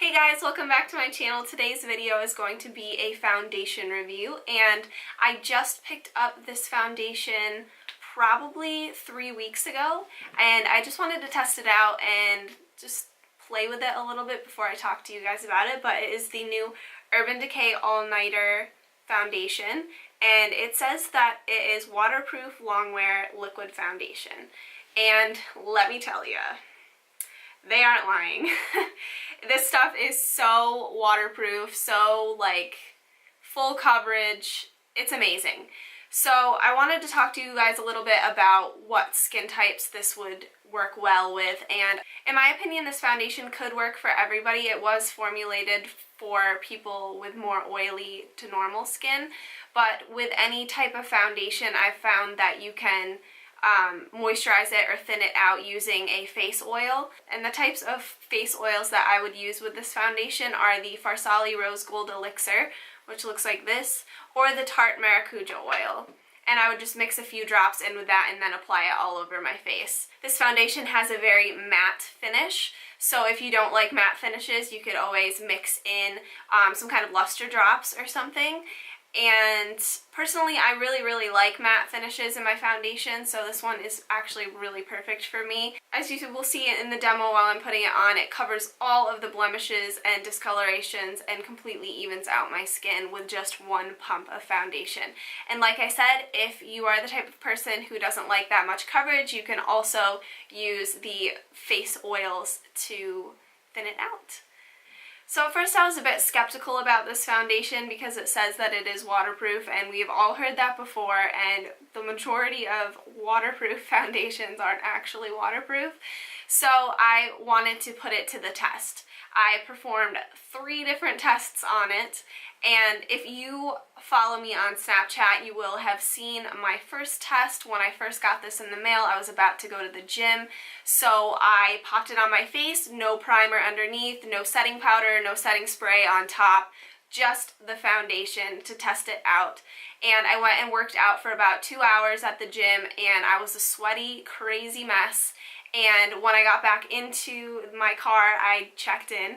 Hey guys, welcome back to my channel. Today's video is going to be a foundation review, and I just picked up this foundation probably 3 weeks ago, and I just wanted to test it out and just play with it a little bit before I talk to you guys about it. But it is the new Urban Decay All-Nighter foundation, and it says that it is waterproof longwear liquid foundation, and let me tell you, they aren't lying. This stuff is so waterproof, so like full coverage. It's amazing. So I wanted to talk to you guys a little bit about what skin types this would work well with, and in my opinion this foundation could work for everybody. It was formulated for people with more oily to normal skin, but with any type of foundation I've found that you can moisturize it or thin it out using a face oil. And the types of face oils that I would use with this foundation are the Farsali Rose Gold Elixir, which looks like this, or the Tarte Maracuja oil. And I would just mix a few drops in with that and then apply it all over my face. This foundation has a very matte finish, so if you don't like matte finishes, you could always mix in some kind of luster drops or something. And personally, I really like matte finishes in my foundation, so this one is actually really perfect for me. As you will see in the demo while I'm putting it on, it covers all of the blemishes and discolorations and completely evens out my skin with just one pump of foundation. And like I said, if you are the type of person who doesn't like that much coverage, you can also use the face oils to thin it out. So at first I was a bit skeptical about this foundation because it says that it is waterproof, and we've all heard that before, and the majority of waterproof foundations aren't actually waterproof. So I wanted to put it to the test. I performed 3 different tests on it, and if you follow me on Snapchat, you will have seen my first test. When I first got this in the mail, I was about to go to the gym, so I popped it on my face, no primer underneath, no setting powder, no setting spray on top, just the foundation to test it out. And I went and worked out for about 2 hours at the gym, and I was a sweaty, crazy mess. And when I got back into my car, I checked in,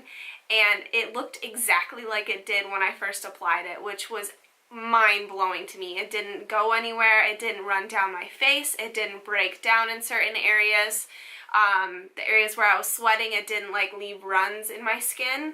and it looked exactly like it did when I first applied it, which was mind-blowing to me. It didn't go anywhere, it didn't run down my face, it didn't break down in certain areas. The areas where I was sweating, it didn't like leave runs in my skin.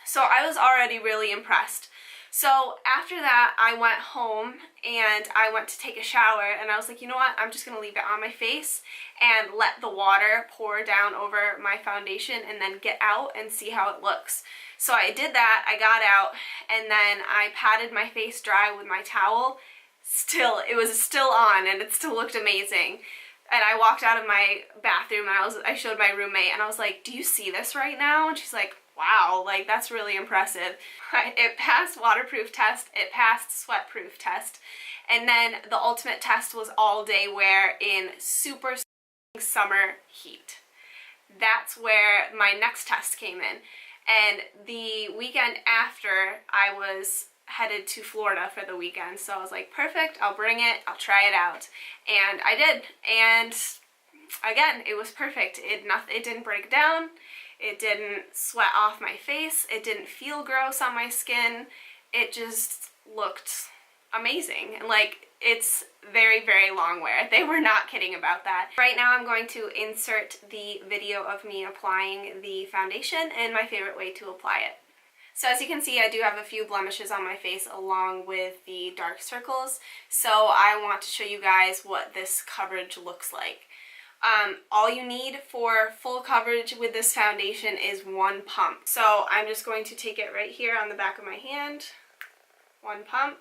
So I was already really impressed. So after that, I went home and I went to take a shower, and I was like, you know what, I'm just going to leave it on my face and let the water pour down over my foundation and then get out and see how it looks. So I did that, I got out, and then I patted my face dry with my towel. It was still on, and it still looked amazing. And I walked out of my bathroom and I showed my roommate, and I was like, do you see this right now? And she's like, wow, like that's really impressive. It passed waterproof test, it passed sweatproof test, and then the ultimate test was all day wear in super summer heat. That's where my next test came in. And the weekend after, I was headed to Florida for the weekend, so I was like, perfect, I'll bring it, I'll try it out. And I did, and again, it was perfect. It didn't break down, it didn't sweat off my face, it didn't feel gross on my skin, it just looked amazing. And like, it's very long wear. They were not kidding about that. Right now I'm going to insert the video of me applying the foundation and my favorite way to apply it. So as you can see, I do have a few blemishes on my face along with the dark circles, so I want to show you guys what this coverage looks like. All you need for full coverage with this foundation is 1 pump. So I'm just going to take it right here on the back of my hand, 1 pump,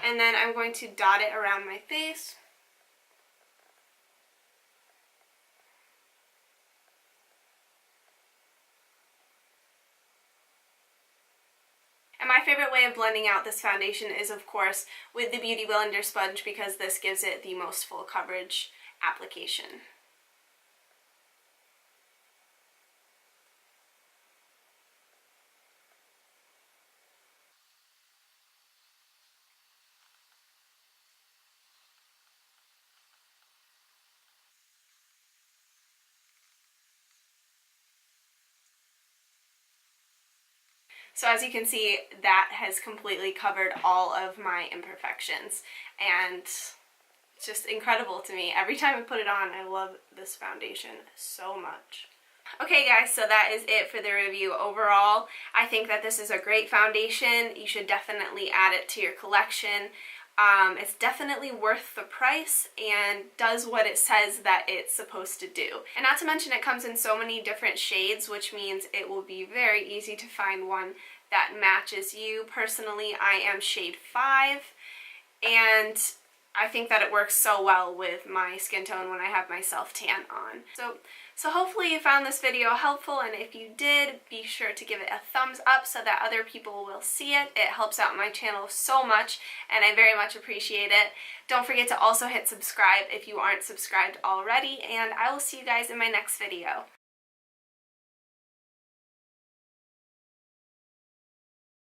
and then I'm going to dot it around my face. And my favorite way of blending out this foundation is, of course, with the Beauty Blender sponge, because this gives it the most full coverage application. So as you can see, that has completely covered all of my imperfections, and it's just incredible to me. Every time I put it on, I love this foundation so much. Okay guys, so that is it for the review. Overall, I think that this is a great foundation. You should definitely add it to your collection. It's definitely worth the price and does what it says that it's supposed to do. And not to mention, it comes in so many different shades, which means it will be very easy to find one that matches you. Personally, I am shade 5, and I think that it works so well with my skin tone when I have my self-tan on. So hopefully you found this video helpful, and if you did, be sure to give it a thumbs up so that other people will see it. It helps out my channel so much, and I very much appreciate it. Don't forget to also hit subscribe if you aren't subscribed already, and I will see you guys in my next video.